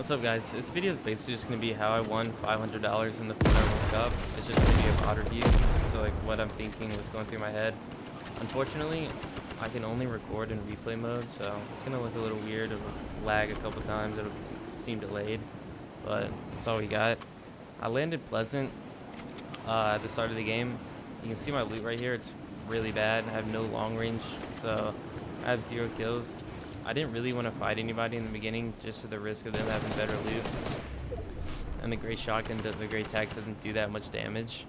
What's up, guys? This video is basically just going to be how I won $500 in the Fortnite World Cup. It's just going to be a VOD review, so like what I'm thinking was going through my head. Unfortunately, I can only record in replay mode, so it's going to look a little weird. It'll lag a couple times, it'll seem delayed, but that's all we got. I landed Pleasant at the start of the game. You can see my loot right here. It's really bad. I have no long range, so I have 0 kills. I didn't really want to fight anybody in the beginning just to the risk of them having better loot. And the great shotgun, the great tac doesn't do that much damage.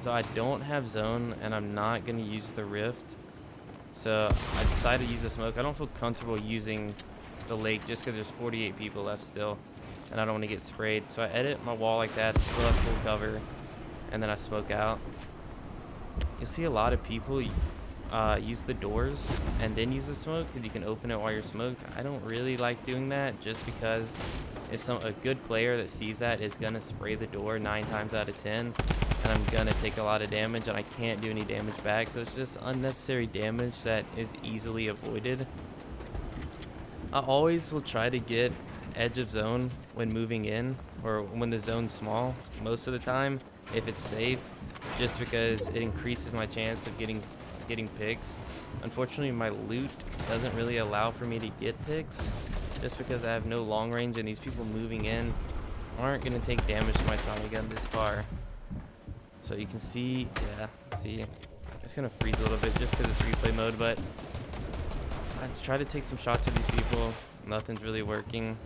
So I don't have zone, and I'm not going to use the rift. So I decided to use the smoke. I don't feel comfortable using the lake just because there's 48 people left still, and I don't want to get sprayed. So I edit my wall like that, still have full cover, and then I smoke out. You'll see a lot of people use the doors and then use the smoke because you can open it while you're smoked. I don't really like doing that just because if a good player that sees that is gonna spray the door 9 times out of 10, and I'm gonna take a lot of damage and I can't do any damage back, so it's just unnecessary damage that is easily avoided. I always will try to get edge of zone when moving in or when the zone's small most of the time if it's safe, just because it increases my chance of getting picks. Unfortunately, my loot doesn't really allow for me to get picks just because I have no long range, and these people moving in aren't going to take damage to my Tommy gun this far. So you can see, yeah, see, it's going to freeze a little bit just because it's replay mode, but I try to take some shots at these people. Nothing's really working.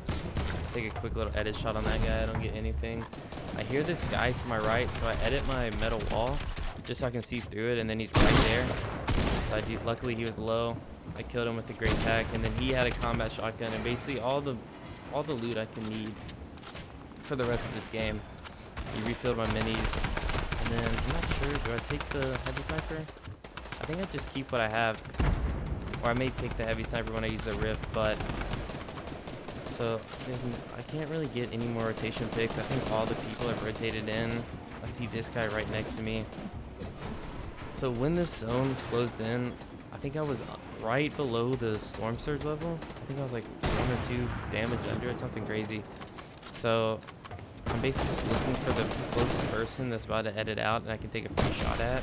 Take a quick little edit shot on that guy. I don't get anything. I hear this guy to my right, so I edit my metal wall just so I can see through it, and then he's right there. So luckily he was low. I killed him with the great tac, and then he had a combat shotgun and basically all the loot I can need for the rest of this game. He refilled my minis, and then I'm not sure, do I take the heavy sniper? I think I just keep what I have, or I may take the heavy sniper when I use the rift, but so I can't really get any more rotation picks. I think all the people have rotated in. I see this guy right next to me. So when this zone closed in, I think I was right below the storm surge level. I think I was like 1 or 2 damage under it, something crazy. So I'm basically just looking for the closest person that's about to edit out and I can take a free shot at.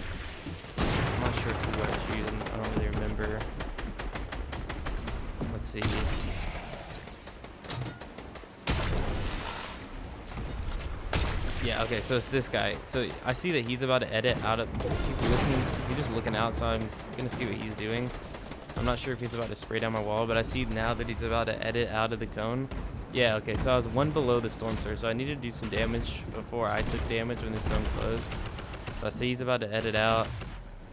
I'm not sure who I choose. I don't really remember. Let's see. Yeah, okay, so it's this guy. So I see that he's about to edit out of, he's just looking out, so I'm gonna see what he's doing. I'm not sure if he's about to spray down my wall, but I see now that he's about to edit out of the cone. Yeah, okay, so I was 1 below the storm surge, so I needed to do some damage before I took damage when this zone closed. So I see he's about to edit out,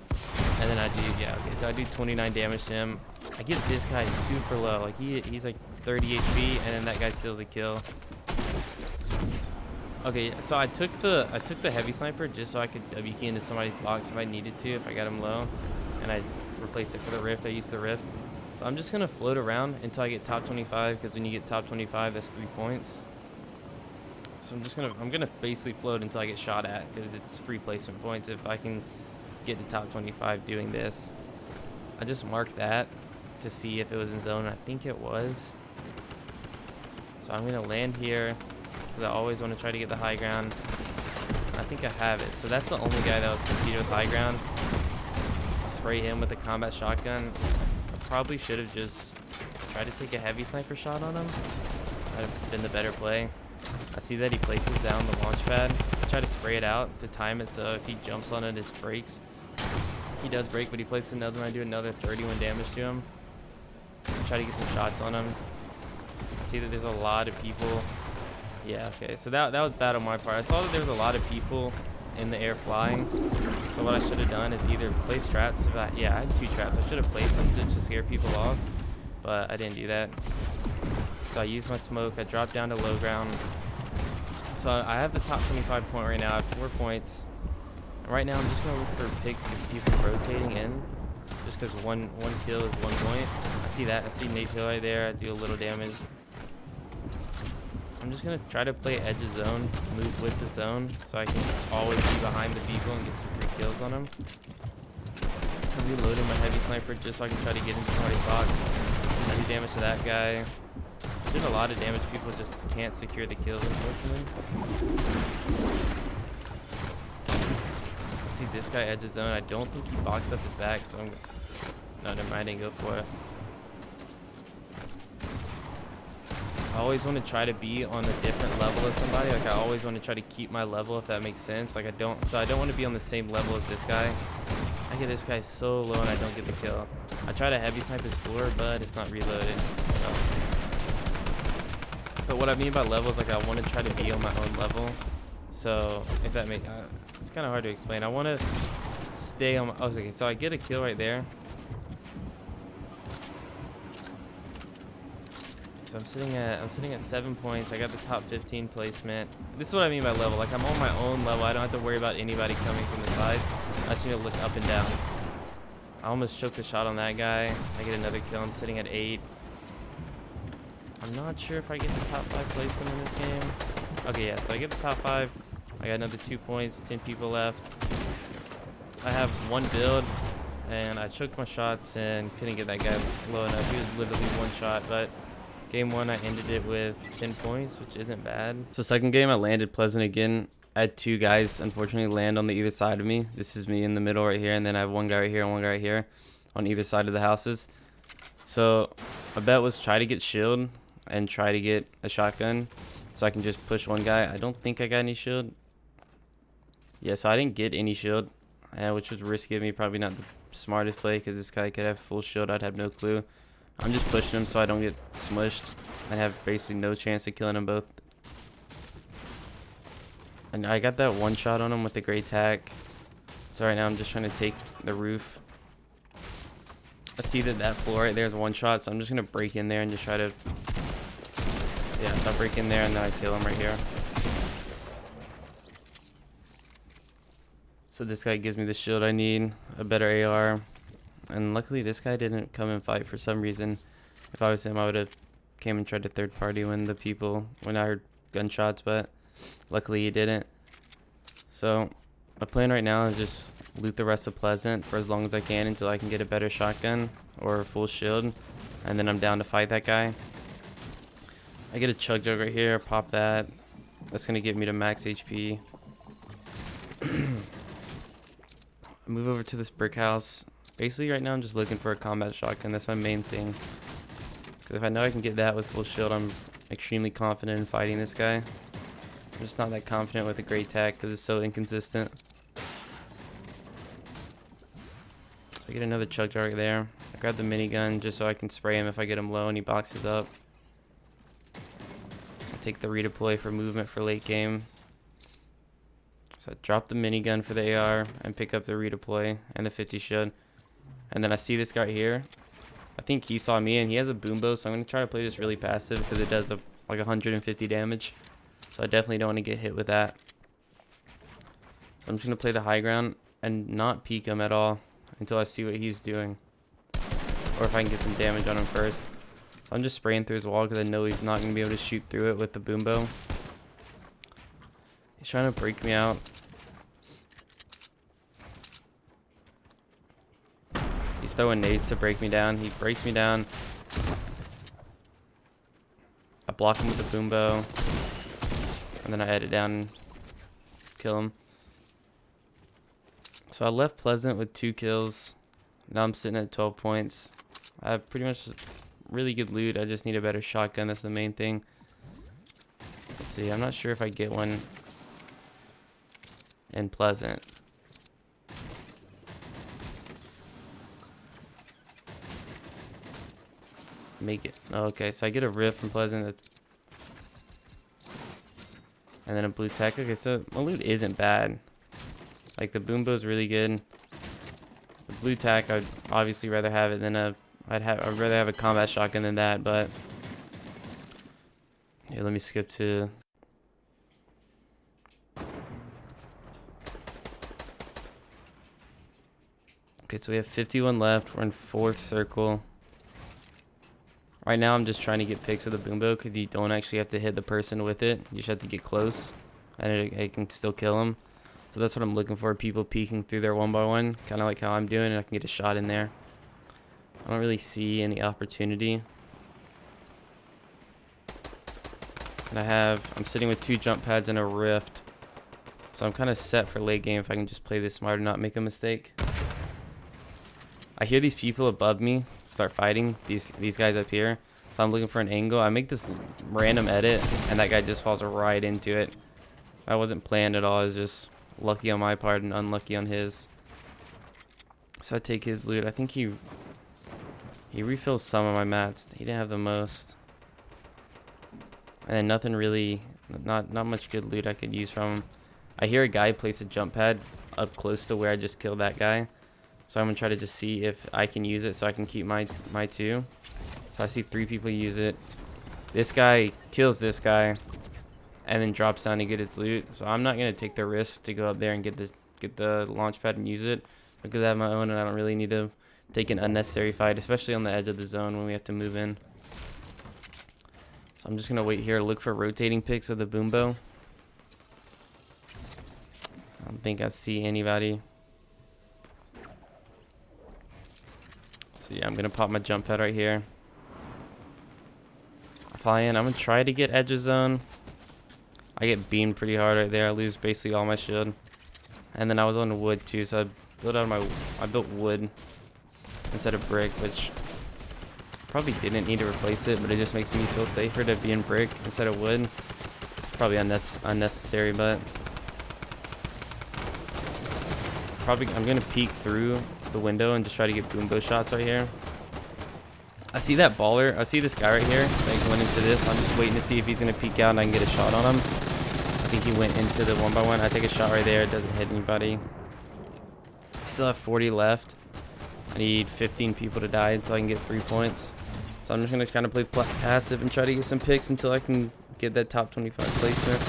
and then I do, yeah, okay, so I do 29 damage to him. I get this guy super low, like he's like 30 HP, and then that guy steals a kill. Okay, so I took the heavy sniper just so I could WK into somebody's box if I needed to, if I got him low, and I replaced it for the rift. I used the rift. So I'm just gonna float around until I get top 25, because when you get top 25, that's 3 points. So I'm gonna basically float until I get shot at, because it's free placement points if I can get to top 25 doing this. I just marked that to see if it was in zone. I think it was. So I'm gonna land here, because I always want to try to get the high ground. I think I have it. So that's the only guy that was competing with high ground. I'll spray him with a combat shotgun. I probably should have just tried to take a heavy sniper shot on him. Might have been the better play. I see that he places down the launch pad. I try to spray it out to time it so if he jumps on it, it breaks. He does break, but he places another one. I do another 31 damage to him. I try to get some shots on him. I see that there's a lot of people. Yeah, okay, so that was bad on my part. I saw that there was a lot of people in the air flying. So what I should have done is either place traps. Yeah, I had 2 traps. I should have placed them to scare people off, but I didn't do that. So I used my smoke. I dropped down to low ground. So I have the top 25 point right now. I have 4 points. And right now I'm just going to look for picks because people rotating in. Just because one kill is 1 point. I see that. I see Nate Hill right there. I do a little damage. I'm just going to try to play edge of zone, move with the zone, so I can always be behind the people and get some free kills on them. I'm reloading my heavy sniper just so I can try to get into somebody's box. I do damage to that guy. did a lot of damage. People just can't secure the kills, unfortunately. See this guy edge his zone. I don't think he boxed up his back, so I'm... No, never mind. I didn't go for it. I always want to try to be on a different level as somebody. Like, I always want to try to keep my level, if that makes sense. Like, I don't want to be on the same level as this guy. I get this guy so low and I don't get the kill. I try to heavy snipe his floor, but it's not reloaded. So. But what I mean by level is, like, I want to try to be on my own level. So, if that makes... it's kind of hard to explain. I want to stay on my... Oh, okay, so I get a kill right there. So I'm sitting at 7 points. I got the top 15 placement. This is what I mean by level. Like, I'm on my own level. I don't have to worry about anybody coming from the sides. I just need to look up and down. I almost choked a shot on that guy. I get another kill. I'm sitting at 8. I'm not sure if I get the top 5 placement in this game. Okay, yeah, so I get the top 5. I got another 2 points, 10 people left. I have 1 build, and I choked my shots and couldn't get that guy low enough. He was literally 1 shot, but game 1, I ended it with 10 points, which isn't bad. So second game, I landed Pleasant again. I had 2 guys, unfortunately, land on the either side of me. This is me in the middle right here, and then I have 1 guy right here and 1 guy right here on either side of the houses. So my bet was try to get shield and try to get a shotgun so I can just push 1 guy. I don't think I got any shield. Yeah, so I didn't get any shield, which was risky of me. Probably not the smartest play because this guy could have full shield. I'd have no clue. I'm just pushing him so I don't get smushed. I have basically no chance of killing them both. And I got that 1 shot on him with the gray tack. So right now I'm just trying to take the roof. I see that floor right there is 1 shot, so I'm just going to break in there and just try to... Yeah, so I break in there and then I kill him right here. So this guy gives me the shield I need, a better AR. And luckily this guy didn't come and fight for some reason. If I was him, I would have came and tried to third party when I heard gunshots, but luckily he didn't. So my plan right now is just loot the rest of Pleasant for as long as I can until I can get a better shotgun or a full shield, and then I'm down to fight that guy. I get a chug jug right here, pop that. That's gonna get me to max HP. Move over to this brick house. Basically right now I'm just looking for a combat shotgun. That's my main thing. Because if I know I can get that with full shield, I'm extremely confident in fighting this guy. I'm just not that confident with a great tack because it's so inconsistent. So I get another chug jar right there. I grab the minigun just so I can spray him if I get him low and he boxes up. I take the redeploy for movement for late game. So I drop the minigun for the AR and pick up the redeploy and the 50 shield. And then I see this guy here. I think he saw me and he has a boom bow, so I'm going to try to play this really passive because it does like 150 damage. So I definitely don't want to get hit with that. So I'm just going to play the high ground and not peek him at all until I see what he's doing. Or if I can get some damage on him first. So I'm just spraying through his wall because I know he's not going to be able to shoot through it with the boom bow. He's trying to break me out. He's throwing nades to break me down. He breaks me down. I block him with the boom bow. And then I head it down and kill him. So I left Pleasant with 2 kills. Now I'm sitting at 12 points. I have pretty much really good loot. I just need a better shotgun. That's the main thing. Let's see. I'm not sure if I get one in Pleasant. Make it. Oh, okay, so I get a rift from Pleasant. And then a blue tech. Okay, so my loot isn't bad. Like, the boom bow is really good. The blue tack, I'd obviously rather have it than I'd rather have a combat shotgun than that, but yeah, let me skip to okay, so we have 51 left. We're in 4th circle. Right now I'm just trying to get picks with the boom bow because you don't actually have to hit the person with it. You just have to get close and it can still kill them. So that's what I'm looking for, people peeking through their 1x1, kind of like how I'm doing, and I can get a shot in there. I don't really see any opportunity. And I'm sitting with 2 jump pads and a rift. So I'm kind of set for late game if I can just play this smart and not make a mistake. I hear these people above me start fighting, these guys up here. So I'm looking for an angle. I make this random edit, and that guy just falls right into it. I wasn't planned at all. It was just lucky on my part and unlucky on his. So I take his loot. I think he refills some of my mats. He didn't have the most. And then nothing really, not much good loot I could use from him. I hear a guy place a jump pad up close to where I just killed that guy. So I'm gonna try to just see if I can use it so I can keep my 2. So I see 3 people use it. This guy kills this guy and then drops down to get his loot. So I'm not gonna take the risk to go up there and get the launch pad and use it, because I have my own and I don't really need to take an unnecessary fight, especially on the edge of the zone when we have to move in. So I'm just gonna wait here, look for rotating picks of the boom bow. I don't think I see anybody. So yeah, I'm gonna pop my jump pad right here. Fly in. I'm gonna try to get edge of zone. I get beamed pretty hard right there. I lose basically all my shield. And then I was on wood too, so I built wood instead of brick, which probably didn't need to replace it, but it just makes me feel safer to be in brick instead of wood. Probably unnecessary, but I'm gonna peek through the window and just try to get boom bow shots right here. I see that baller. I see this guy right here that went into this. I'm just waiting to see if he's gonna peek out and I can get a shot on him. I think he went into the 1x1. I take a shot right there. It doesn't hit anybody. I still have 40 left. I need 15 people to die until I can get 3 points. So I'm just gonna kind of play passive and try to get some picks until I can get that top 25 placement.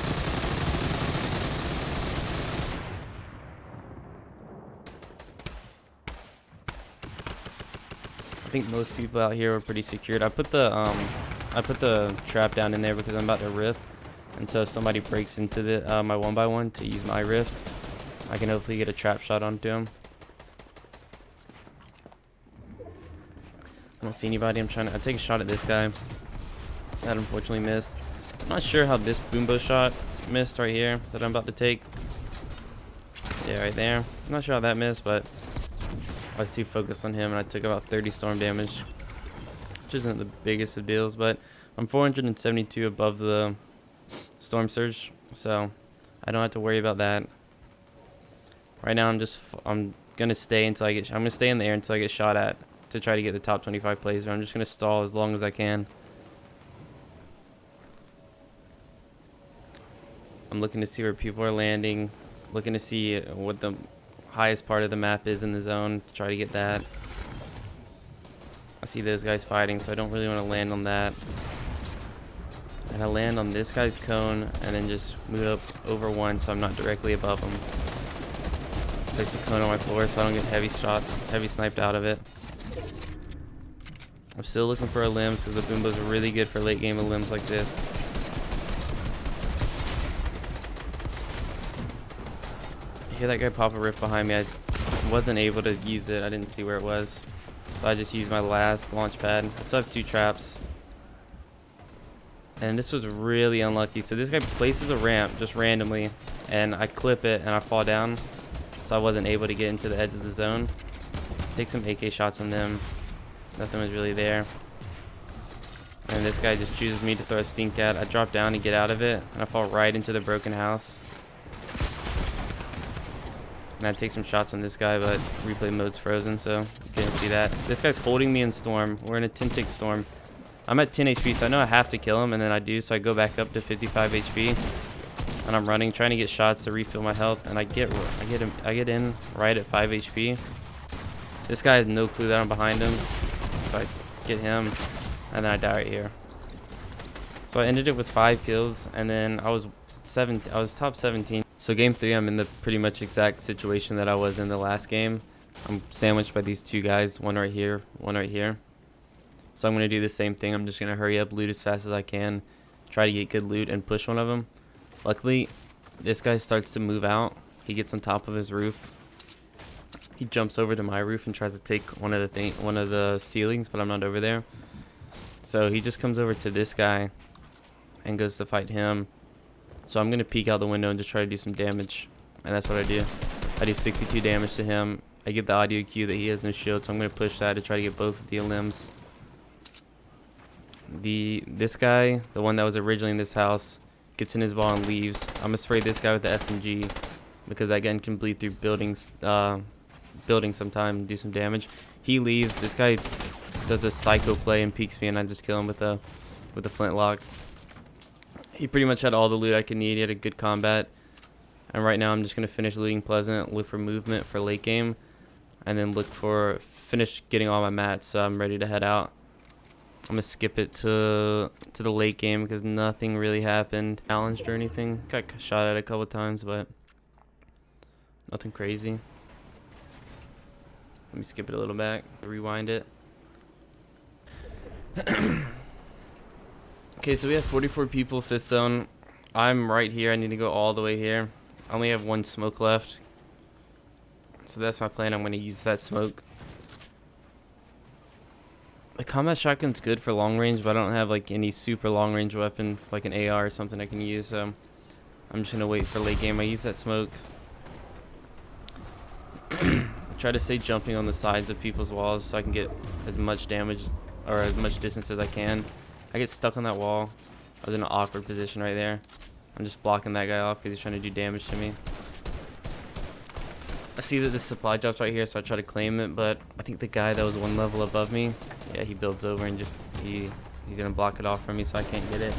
I think most people out here are pretty secured. I put the trap down in there because I'm about to rift, and so if somebody breaks into the my 1x1 to use my rift, I can hopefully get a trap shot onto him. I don't see anybody. I take a shot at this guy. That unfortunately missed. I'm not sure how this boombo shot missed right here that I'm about to take. Yeah, right there. I'm not sure how that missed, but I was too focused on him and I took about 30 storm damage, which isn't the biggest of deals, but I'm 472 above the storm surge, so I don't have to worry about that. Right now I'm gonna stay until I'm gonna stay in the air until I get shot at to try to get the top 25 plays, but I'm just gonna stall as long as I can. I'm looking to see where people are landing, looking to see what the highest part of the map is in the zone, to try to get that. I see those guys fighting, so I don't really want to land on that. And I land on this guy's cone and then just move up over one so I'm not directly above him. Place a cone on my floor so I don't get heavy sniped out of it. I'm still looking for a limbs because the boombows are really good for late game of limbs like this. I hear that guy pop a rift behind me. I wasn't able to use it. I didn't see where it was. So I just used my last launch pad. I still have 2 traps. And this was really unlucky. So this guy places a ramp just randomly, and I clip it and I fall down. So I wasn't able to get into the edge of the zone. Take some AK shots on them. Nothing was really there. And this guy just chooses me to throw a stink at. I drop down and get out of it, and I fall right into the broken house. And I take some shots on this guy, but replay mode's frozen, so you can't see that. This guy's holding me in storm. We're in a 10-tick storm. I'm at 10 HP, so I know I have to kill him, and then I do, so I go back up to 55 HP. And I'm running, trying to get shots to refill my health, and I get in right at 5 HP. This guy has no clue that I'm behind him, so I get him, and then I die right here. So I ended it with 5 kills, and then I was top 17. So game 3, I'm in the pretty much exact situation that I was in the last game. I'm sandwiched by these 2 guys, one right here, one right here. So I'm going to do the same thing. I'm just going to hurry up, loot as fast as I can, try to get good loot, and push one of them. Luckily, this guy starts to move out. He gets on top of his roof. He jumps over to my roof and tries to take one of the ceilings, but I'm not over there. So he just comes over to this guy, and goes to fight him. So I'm gonna peek out the window and just try to do some damage, and that's what I do. I do 62 damage to him. I get the audio cue that he has no shield, so I'm gonna push that to try to get both of the limbs. This guy, the one that was originally in this house, gets in his ball and leaves. I'm gonna spray this guy with the SMG because that gun can bleed through buildings sometime and do some damage. He leaves. This guy does a psycho play and peeks me, and I just kill him with a flintlock. He pretty much had all the loot I could need. He had a good combat. And right now I'm just gonna finish looting Pleasant, look for movement for late game, and then finish getting all my mats, so I'm ready to head out. I'm gonna skip it to the late game because nothing really happened, challenged or anything. Got shot at a couple times, but nothing crazy. Let me skip it a little back, rewind it. Okay, so we have 44 people, 5th zone. I'm right here. I need to go all the way here. I only have one smoke left, so that's my plan. I'm going to use that smoke. The combat shotgun's good for long range, but I don't have like any super long range weapon like an AR or something I can use, so I'm just going to wait for late game. I use that smoke. I try to stay jumping on the sides of people's walls so I can get as much damage or as much distance as I can. I get stuck on that wall. I was in an awkward position right there. I'm just blocking that guy off because he's trying to do damage to me. I see that this supply drop's right here, so I try to claim it, but I think the guy that was one level above me, yeah, he builds over and just he's gonna block it off from me, so I can't get it.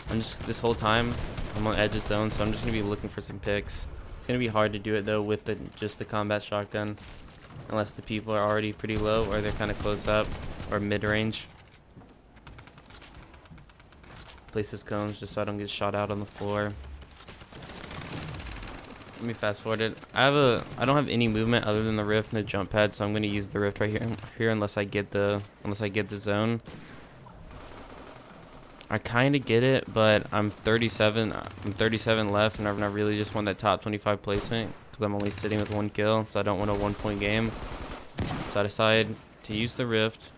This whole time I'm on edge of zone, so I'm just gonna be looking for some picks. It's gonna be hard to do it though with just the combat shotgun, unless the people are already pretty low or they're kind of close up or mid range. Place his cones just so I don't get shot out on the floor. Let me fast forward it. I don't have any movement other than the rift and the jump pad, so I'm gonna use the rift right here unless I get the zone. I kind of get it, but I'm 37 left, and I really just want that top 25 placement because I'm only sitting with 1 kill, so I don't want a 1-point game. So I decide to use the rift.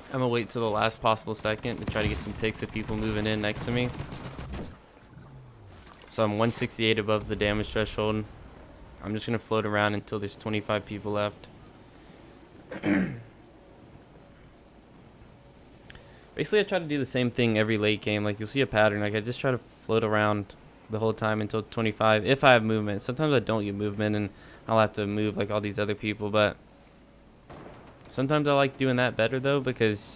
I'm gonna wait till the last possible second to try to get some picks of people moving in next to me. So I'm 168 above the damage threshold. I'm just gonna float around until there's 25 people left. Basically, I try to do the same thing every late game. Like, you'll see a pattern. Like, I just try to float around the whole time until 25 if I have movement. Sometimes I don't get movement and I'll have to move like all these other people, but sometimes I like doing that better though because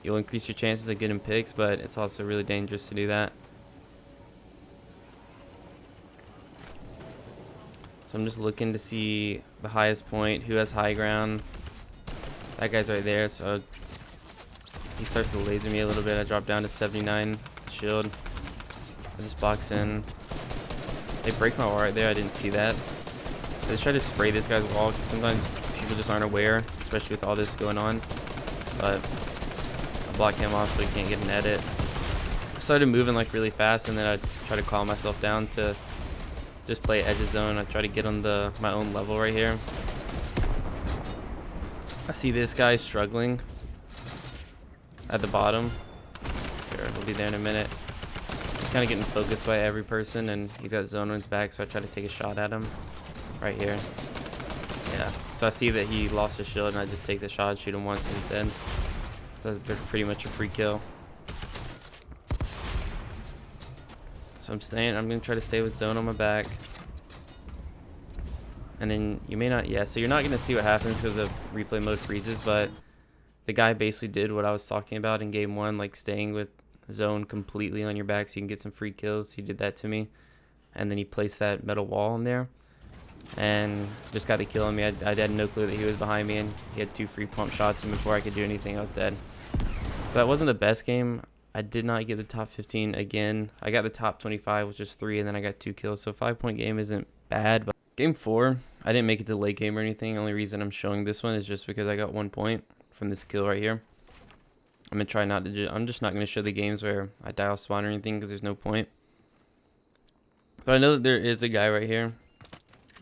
you'll increase your chances of getting picks, but it's also really dangerous to do that. So I'm just looking to see the highest point, who has high ground. That guy's right there, so he starts to laser me a little bit. I drop down to 79 shield. I just box in. They break my wall right there. I didn't see that. I just try to spray this guy's wall because sometimes people just aren't aware, especially with all this going on. But I block him off so he can't get an edit. I started moving like really fast, and then I try to calm myself down to just play edge of zone. I try to get on my own level right here. I see this guy struggling at the bottom. Sure, we'll be there in a minute. He's kind of getting focused by every person, and he's got zone on his back, so I try to take a shot at him right here. Yeah, so I see that he lost his shield, and I just take the shot, shoot him once, and he's dead. So that's pretty much a free kill. So I'm gonna try to stay with zone on my back. And then you may not, yeah, so you're not gonna see what happens because the replay mode freezes, but the guy basically did what I was talking about in game 1, like staying with zone completely on your back so you can get some free kills. He did that to me. And then he placed that metal wall in there and just got the kill on me. I had no clue that he was behind me, and he had 2 free pump shots, and before I could do anything, I was dead. So that wasn't the best game. I did not get the top 15 again. I got the top 25, which is 3, and then I got 2 kills. So 5-point game isn't bad. But game 4, I didn't make it to late game or anything. The only reason I'm showing this one is just because I got 1 point from this kill right here. I'm gonna try not to. I'm just not gonna show the games where I die off spawn or anything because there's no point. But I know that there is a guy right here.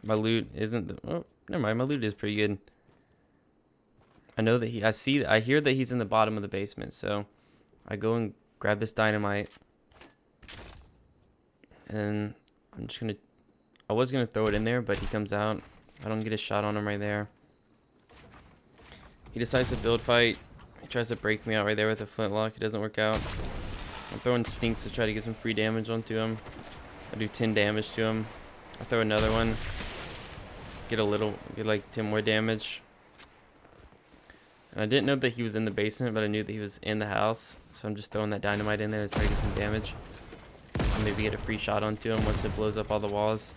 My loot isn't. Oh, never mind. My loot is pretty good. I know that I hear that he's in the bottom of the basement, so I go and grab this dynamite, and I was gonna throw it in there, but he comes out. I don't get a shot on him right there. He decides to build fight. He tries to break me out right there with a flintlock. It doesn't work out. I'm throwing stinks to try to get some free damage onto him. I do 10 damage to him. I throw another one. Get like 10 more damage. And I didn't know that he was in the basement, but I knew that he was in the house. So I'm just throwing that dynamite in there to try to get some damage. I'll maybe get a free shot onto him once it blows up all the walls.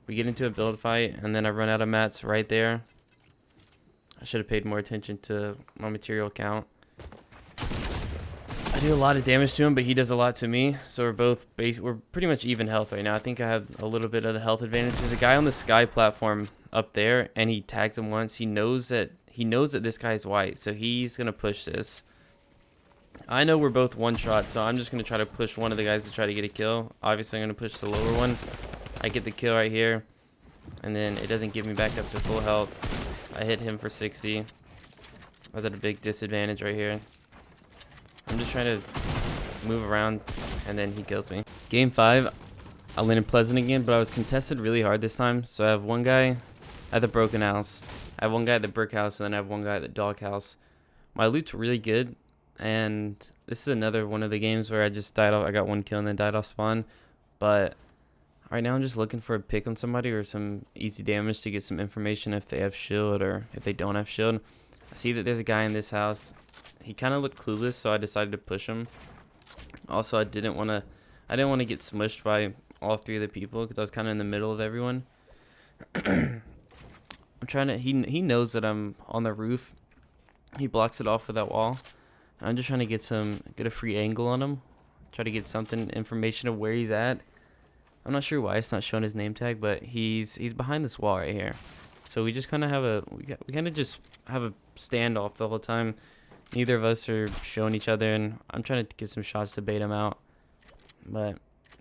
We get into a build fight, and then I run out of mats right there. I should have paid more attention to my material count. I do a lot of damage to him, but he does a lot to me. So we're pretty much even health right now. I think I have a little bit of the health advantage. There's a guy on the sky platform up there, and he tags him once. He knows that this guy's white, so he's gonna push this. I know we're both one shot, so I'm just gonna try to push one of the guys to try to get a kill. Obviously, I'm gonna push the lower one. I get the kill right here, and then it doesn't give me back up to full health. I hit him for 60. I was at a big disadvantage right here. I'm just trying to move around, and then he kills me. Game 5, I landed Pleasant again, but I was contested really hard this time. So I have one guy at the broken house. I have one guy at the brick house, and then I have one guy at the dog house. My loot's really good, and this is another one of the games where I just died off. I got one kill and then died off spawn. But right now I'm just looking for a pick on somebody or some easy damage to get some information if they have shield or if they don't have shield. I see that there's a guy in this house. He kind of looked clueless, so I decided to push him. Also, I didn't want to get smushed by all three of the people because I was kind of in the middle of everyone. I'm trying to. He knows that I'm on the roof. He blocks it off with that wall. I'm just trying to get a free angle on him. Try to get information of where he's at. I'm not sure why it's not showing his name tag, but he's behind this wall right here. So we just kind of have we kind of just have a standoff the whole time. Neither of us are showing each other, and I'm trying to get some shots to bait him out. But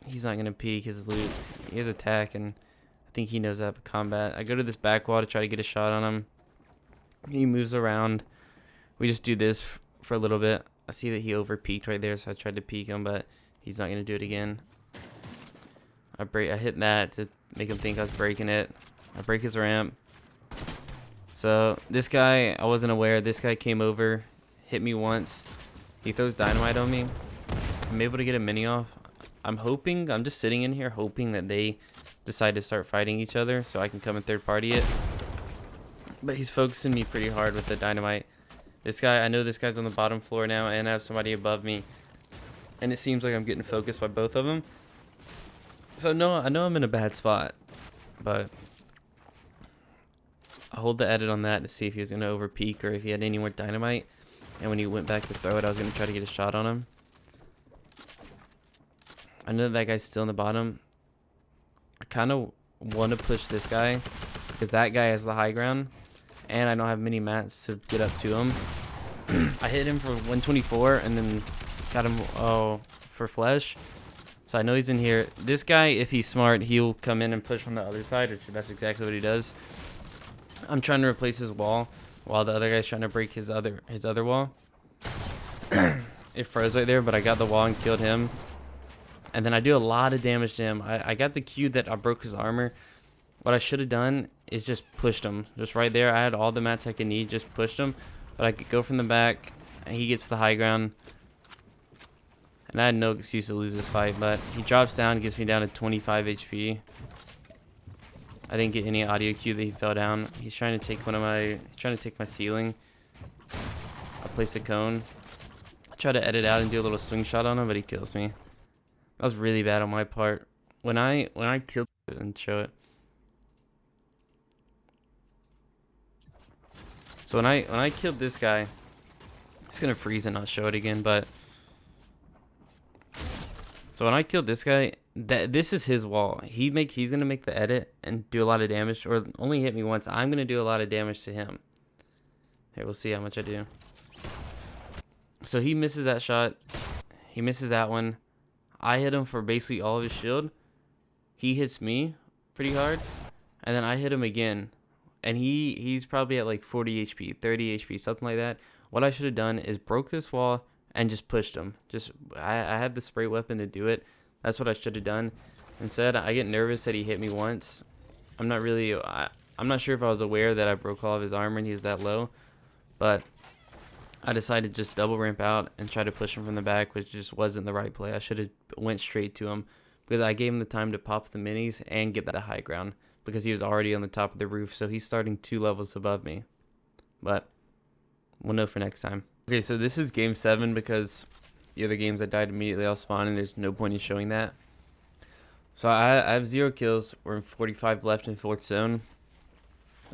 he's not gonna peek his loot. He has attack, and I think he knows I have a combat. I go to this back wall to try to get a shot on him. He moves around. We just do this for a little bit. I see that he over peeked right there, so I tried to peek him, but he's not gonna do it again. I hit that to make him think I was breaking it. I break his ramp. So this guy, I wasn't aware. This guy came over, hit me once. He throws dynamite on me. I'm able to get a mini off. I'm just sitting in here hoping that they decide to start fighting each other so I can come and third party it. But he's focusing me pretty hard with the dynamite. This guy, I know this guy's on the bottom floor now, and I have somebody above me. And it seems like I'm getting focused by both of them. So no, I know I'm in a bad spot, but I hold the edit on that to see if he was going to over peek or if he had any more dynamite. And when he went back to throw it, I was going to try to get a shot on him. I know that guy's still in the bottom. I kind of want to push this guy because that guy has the high ground, and I don't have many mats to get up to him. I hit him for 124 and then got him for flesh. So I know he's in here. This guy, if he's smart, he'll come in and push from the other side, which that's exactly what he does. I'm trying to replace his wall while the other guy's trying to break his other wall. It froze right there, but I got the wall and killed him. And then I do a lot of damage to him. I got the cue that I broke his armor. What I should have done is just pushed him. Just right there, I had all the mats I could need, just pushed him. But I could go from the back, and he gets the high ground. And I had no excuse to lose this fight, but he drops down, gets me down to 25 HP. I didn't get any audio cue that he fell down. He's trying to take my ceiling. I place a cone. I try to edit out and do a little swing shot on him, but he kills me. That was really bad on my part. When I killed and show it. So when I killed this guy, it's gonna freeze and not show it again, but so when I killed this guy, this is his wall. He's gonna make the edit and do a lot of damage, or only hit me once. I'm gonna do a lot of damage to him. Here, we'll see how much I do. So he misses that shot. He misses that one. I hit him for basically all of his shield. He hits me pretty hard, and then I hit him again, and he's probably at like 40 HP, 30 HP, something like that. What I should have done is broke this wall and just pushed him. I had the spray weapon to do it. That's what I should have done. Instead, I get nervous that he hit me once. I'm not sure if I was aware that I broke all of his armor and he's that low, but I decided to just double ramp out and try to push him from the back, which just wasn't the right play. I should have went straight to him because I gave him the time to pop the minis and get that high ground because he was already on the top of the roof, so he's starting 2 levels above me. But we'll know for next time. Okay, so this is game 7 because the other games I died immediately all spawn and there's no point in showing that. So I have 0 kills. We're in 45 left in 4th zone.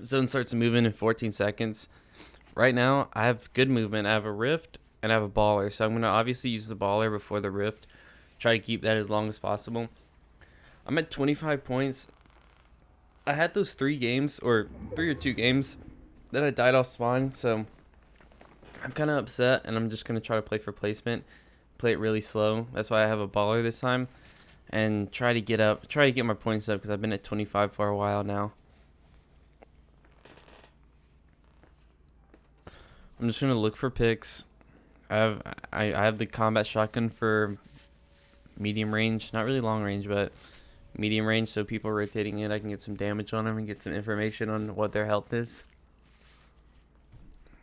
Zone starts moving in 14 seconds. Right now, I have good movement. I have a rift and I have a baller. So I'm going to obviously use the baller before the rift. Try to keep that as long as possible. I'm at 25 points. I had those 3 games, or 3 or 2 games, that I died off spawn. So I'm kind of upset and I'm just going to try to play for placement. Play it really slow. That's why I have a baller this time. And try to get my points up because I've been at 25 for a while now. I'm just gonna look for picks. I have the combat shotgun for medium range, not really long range, but medium range. So people rotating it, I can get some damage on them and get some information on what their health is.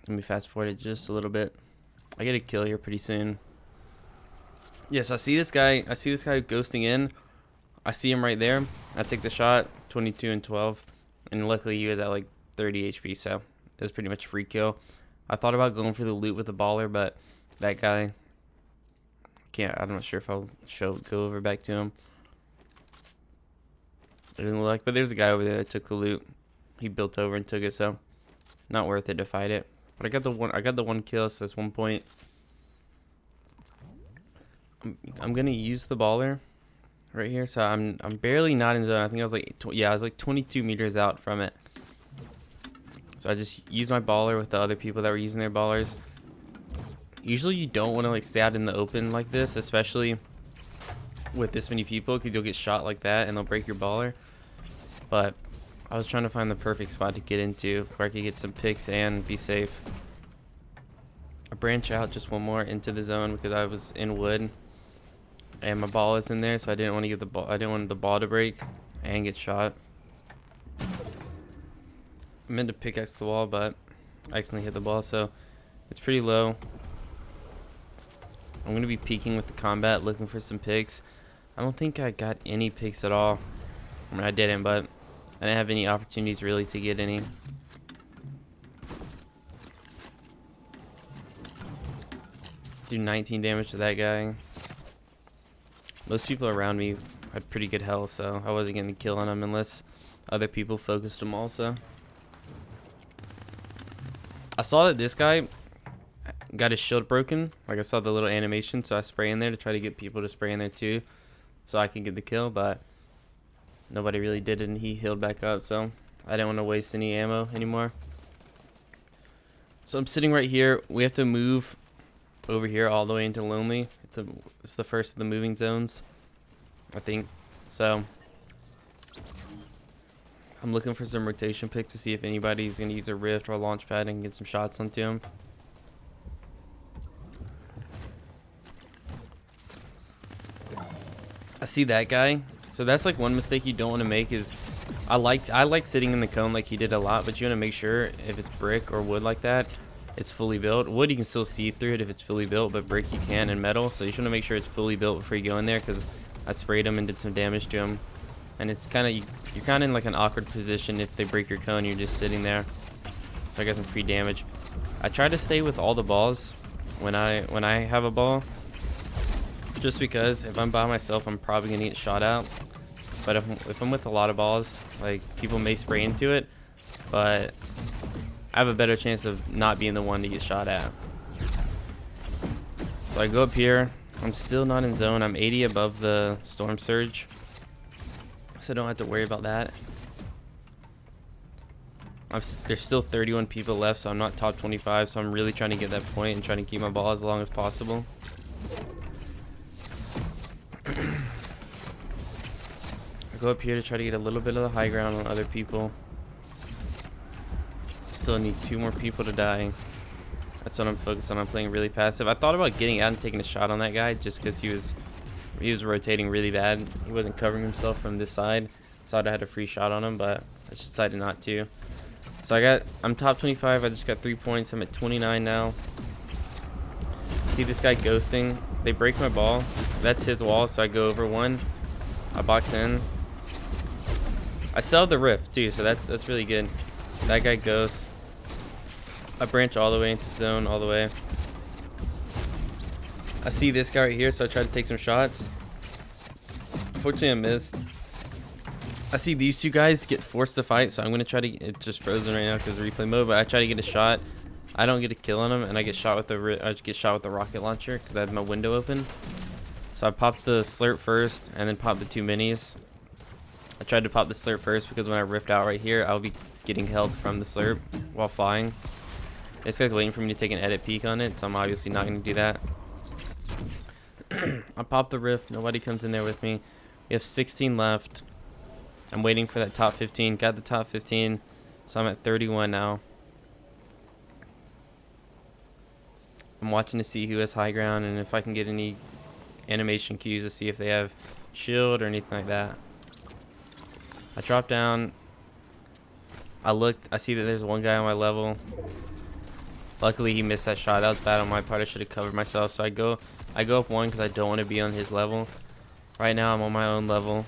Let me fast forward it just a little bit. I get a kill here pretty soon. Yes, I see this guy ghosting in. I see him right there. I take the shot, 22 and 12. And luckily he was at like 30 HP, so it was pretty much a free kill. I thought about going for the loot with the baller, but that guy I'm not sure if I'll go over back to him. It doesn't look like, but there's a guy over there that took the loot. He built over and took it, so not worth it to fight it. But I got the one kill, so that's 1 point. I'm gonna use the baller right here, so I'm barely not in zone. I think I was like 22 meters out from it. So I just used my baller with the other people that were using their ballers. Usually you don't want to like stay out in the open like this, especially with this many people, because you'll get shot like that and they'll break your baller. But I was trying to find the perfect spot to get into where I could get some picks and be safe. I branch out just one more into the zone because I was in wood. And my ball is in there, so I didn't want to give the ball. I didn't want the ball to break and get shot. I meant to pickaxe the wall, but I accidentally hit the ball, so it's pretty low. I'm gonna be peeking with the combat, looking for some picks. I don't think I got any picks at all. I mean, I didn't, but I didn't have any opportunities really to get any. Do 19 damage to that guy. Most people around me had pretty good health, so I wasn't getting a kill on them unless other people focused them also. I saw that this guy got his shield broken. Like, I saw the little animation, so I spray in there to try to get people to spray in there too, so I can get the kill, but nobody really did it and he healed back up, so I didn't want to waste any ammo anymore. So I'm sitting right here. We have to move over here all the way into Lonely. It's the first of the moving zones, I think. So I'm looking for some rotation picks to see if anybody's gonna use a rift or a launch pad and get some shots onto him. I see that guy. So that's like one mistake you don't want to make is I like sitting in the cone like he did a lot, but you want to make sure if it's brick or wood like that, it's fully built. Wood you can still see through it if it's fully built, but brick you can, and metal. So you should want to make sure it's fully built before you go in there, because I sprayed him and did some damage to him. And it's kind of, you're kind of in like an awkward position if they break your cone, you're just sitting there. So I got some free damage. I try to stay with all the balls when I have a ball, just because if I'm by myself, I'm probably gonna get shot out. But if I'm with a lot of balls, like, people may spray into it, but I have a better chance of not being the one to get shot at. So I go up here. I'm still not in zone. I'm 80 above the storm surge, so I don't have to worry about that. There's still 31 people left, so I'm not top 25, so I'm really trying to get that point and trying to keep my ball as long as possible. I go up here to try to get a little bit of the high ground on other people. still need 2 more people to die. That's what I'm focused on. I'm playing really passive. I thought about getting out and taking a shot on that guy just because he was rotating really bad. He wasn't covering himself from this side. Thought I had a free shot on him, but I just decided not to. So I'm top 25. I just got 3 points. I'm at 29 now. See this guy ghosting. They break my ball. That's his wall, so I go over one. I box in. I still have the rift too, so that's really good. That guy goes. I branch all the way into zone, all the way. I see this guy right here, so I try to take some shots. Unfortunately, I missed. I see these 2 guys get forced to fight, so I'm gonna try to. It's just frozen right now because of replay mode, but I try to get a shot. I don't get a kill on him, and I get shot with the rocket launcher because I had my window open. So I popped the slurp first, and then popped the 2 minis. I tried to pop the slurp first because when I ripped out right here, I'll be getting health from the slurp while flying. This guy's waiting for me to take an edit peek on it, so I'm obviously not going to do that. I popped the rift. Nobody comes in there with me. We have 16 left. I'm waiting for that top 15. Got the top 15, so I'm at 31 now. I'm watching to see who has high ground and if I can get any animation cues to see if they have shield or anything like that. I drop down. I looked. I see that there's one guy on my level. Luckily, he missed that shot. That was bad on my part. I should have covered myself. So I go up one because I don't want to be on his level. Right now, I'm on my own level.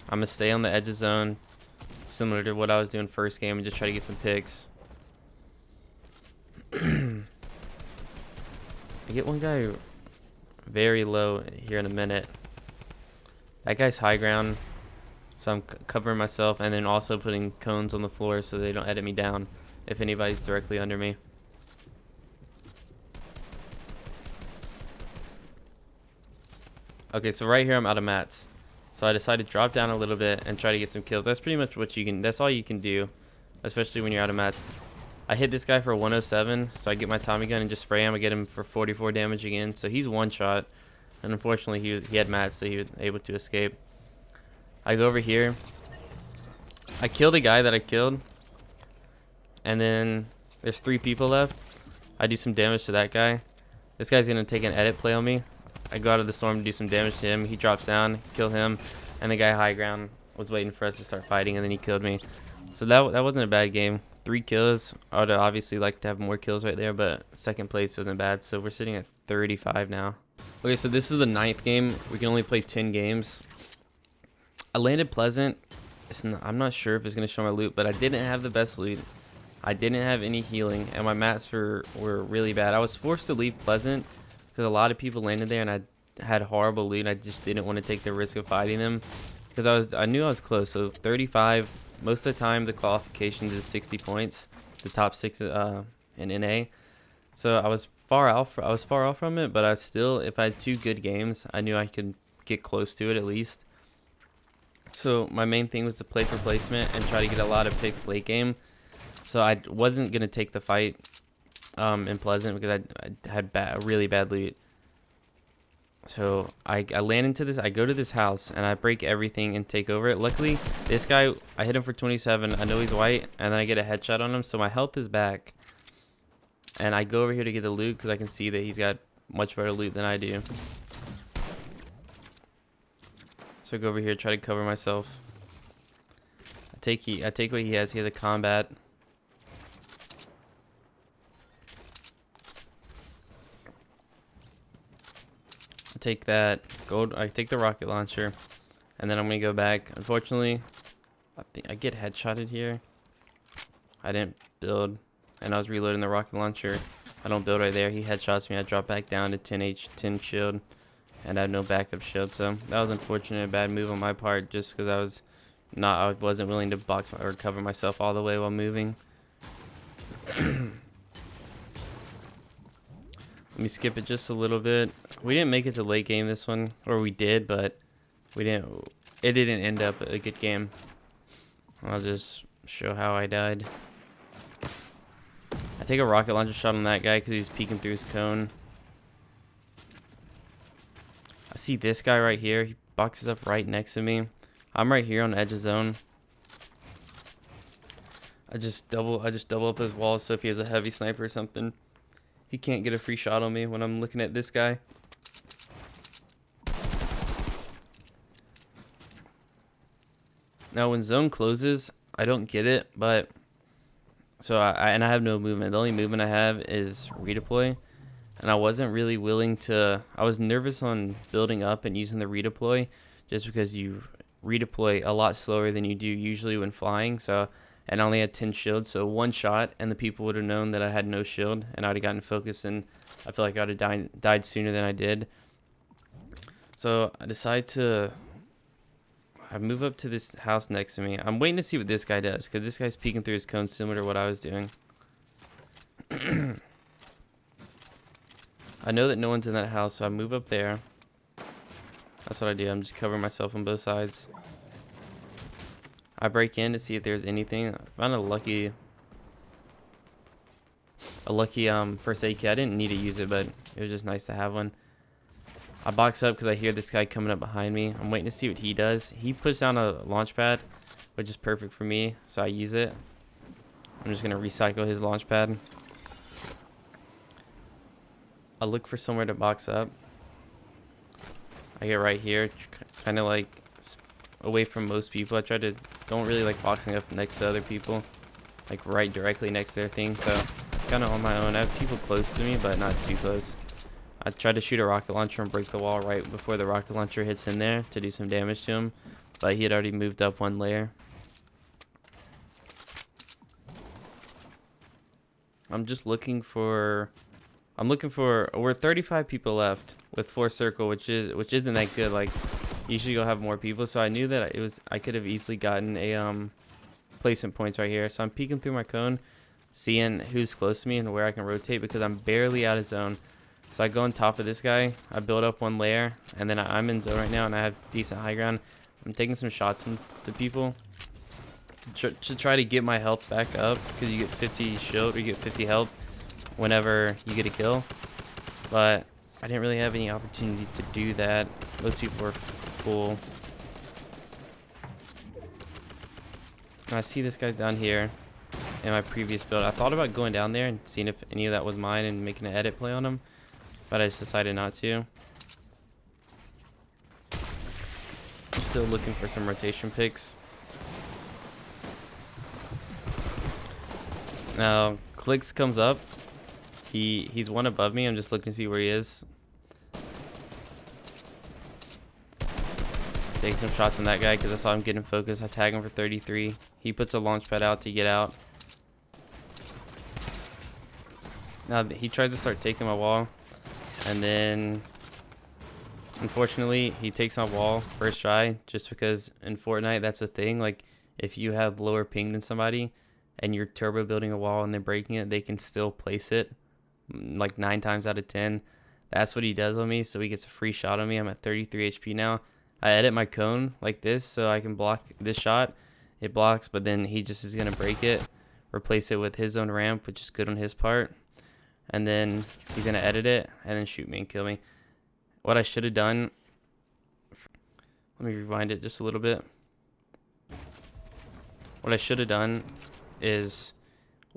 I'm gonna stay on the edge of zone, similar to what I was doing first game, and just try to get some picks. I get one guy very low here in a minute. That guy's high ground, so I'm covering myself and then also putting cones on the floor so they don't edit me down if anybody's directly under me. Okay, so right here I'm out of mats. So I decided to drop down a little bit and try to get some kills. That's pretty much what you can, that's all you can do, especially when you're out of mats. I hit this guy for 107, so I get my Tommy gun and just spray him. I get him for 44 damage again. So he's one shot, and unfortunately he had mats, so he was able to escape. I go over here. I kill the guy that I killed, and then there's 3 people left. I do some damage to that guy. This guy's gonna take an edit play on me. I go out of the storm to do some damage to him. He drops down, kill him, and the guy high ground was waiting for us to start fighting, and then he killed me. So that wasn't a bad game. 3 kills. I would obviously like to have more kills right there, but second place wasn't bad. So we're sitting at 35 now. Okay, so this is the 9th game. We can only play 10 games. I landed Pleasant. I'm not sure if it's going to show my loot, but I didn't have the best loot. I didn't have any healing, and my mats were really bad. I was forced to leave Pleasant because a lot of people landed there, and I had horrible loot. I just didn't want to take the risk of fighting them because I knew I was close. So 35. Most of the time, the qualifications is 60 points, the top 6 in NA. So I was far off from it, but I still, if I had 2 good games, I knew I could get close to it at least. So my main thing was to play for placement and try to get a lot of picks late game. So I wasn't gonna take the fight in Pleasant because I had really bad loot. So I land into this. I go to this house and I break everything and take over it. Luckily, this guy, I hit him for 27. I know he's white, and then I get a headshot on him, so my health is back. And I go over here to get the loot because I can see that he's got much better loot than I do. So I go over here, try to cover myself. I take what he has. He has a combat. Take that gold. I take the rocket launcher, and then I'm gonna go back. Unfortunately, I think I get headshotted here. I didn't build, and I was reloading the rocket launcher. I don't build right there. He headshots me. I drop back down to 10 shield, and I have no backup shield. So that was unfortunate, a bad move on my part, just because I wasn't willing to box or cover myself all the way while moving. Let me skip it just a little bit. We didn't make it to late game this one, or we did, but we didn't. It didn't end up a good game. I'll just show how I died. I take a rocket launcher shot on that guy because he's peeking through his cone. I see this guy right here. He boxes up right next to me. I'm right here on the edge of zone. I just double up those walls so if he has a heavy sniper or something, he can't get a free shot on me when I'm looking at this guy. Now when zone closes, I don't get it, but so I have no movement. The only movement I have is redeploy, and I wasn't really willing to. I was nervous on building up and using the redeploy, just because you redeploy a lot slower than you do usually when flying. So, and I only had 10 shields, so one shot, and the people would have known that I had no shield, and I'd have gotten focused, and I feel like I'd have died sooner than I did. So I decided to. I move up to this house next to me. I'm waiting to see what this guy does, because this guy's peeking through his cone similar to what I was doing. I know that no one's in that house, so I move up there. That's what I do. I'm just covering myself on both sides. I break in to see if there's anything. I found a lucky first aid kit. I didn't need to use it, but it was just nice to have one. I box up because I hear this guy coming up behind me. I'm waiting to see what he does. He puts down a launch pad, which is perfect for me, so I use it. I'm just going to recycle his launch pad. I look for somewhere to box up. I get right here, kind of like away from most people. I don't really like boxing up next to other people, like right directly next to their thing, so kind of on my own. I have people close to me, but not too close. I tried to shoot a rocket launcher and break the wall right before the rocket launcher hits in there to do some damage to him, but he had already moved up one layer. I'm looking for we're 35 people left with 4 circle, which isn't that good. Like usually you'll have more people, so I knew that I could have easily gotten a placement points right here. So I'm peeking through my cone, seeing who's close to me and where I can rotate, because I'm barely out of zone. So I go on top of this guy, I build up one layer, and then I'm in zone right now, and I have decent high ground. I'm taking some shots into people to try to get my health back up, because you get 50 shield or you get 50 health whenever you get a kill. But I didn't really have any opportunity to do that. Most people were full. And I see this guy down here in my previous build. I thought about going down there and seeing if any of that was mine and making an edit play on him, but I just decided not to. I'm still looking for some rotation picks. Now, Clicks comes up. He's one above me. I'm just looking to see where he is. Take some shots on that guy because I saw him getting focused. I tag him for 33. He puts a launch pad out to get out. Now he tries to start taking my wall, and then unfortunately he takes my wall first try, just because in Fortnite that's a thing. Like if you have lower ping than somebody and you're turbo building a wall and they're breaking it, they can still place it like 9 times out of 10. That's what he does on me, so he gets a free shot on me. I'm at 33 HP now. I edit my cone like this so I can block this shot. It blocks, but then he just is going to break it, replace it with his own ramp, which is good on his part. And then he's going to edit it and then shoot me and kill me. What I should have done, let me rewind it just a little bit. What I should have done is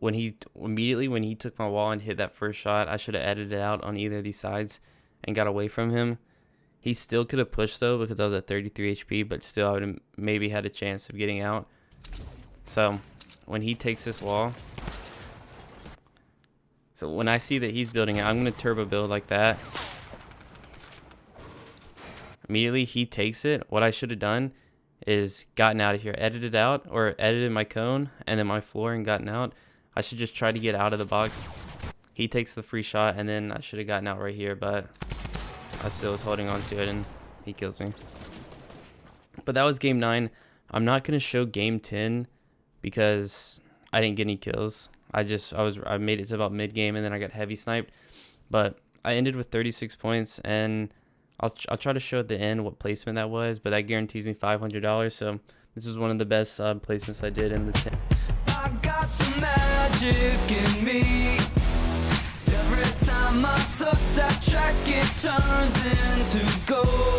immediately when he took my wall and hit that first shot, I should have edited it out on either of these sides and got away from him. He still could have pushed though, because I was at 33 HP, but still I would have maybe had a chance of getting out. So when he takes this wall, so when I see that he's building it, I'm going to turbo build like that. Immediately he takes it. What I should have done is gotten out of here, edited out, or edited my cone and then my floor and gotten out. I should just try to get out of the box. He takes the free shot, and then I should have gotten out right here, but I still was holding on to it and he kills me. But that was game 9. I'm not going to show game 10 because I didn't get any kills. I made it to about mid game and then I got heavy sniped. But I ended with 36 points, and I'll try to show at the end what placement that was, but that guarantees me $500. So this was one of the best placements I did in the 10. I got the magic in me. Every time I touch that track, it turns into gold.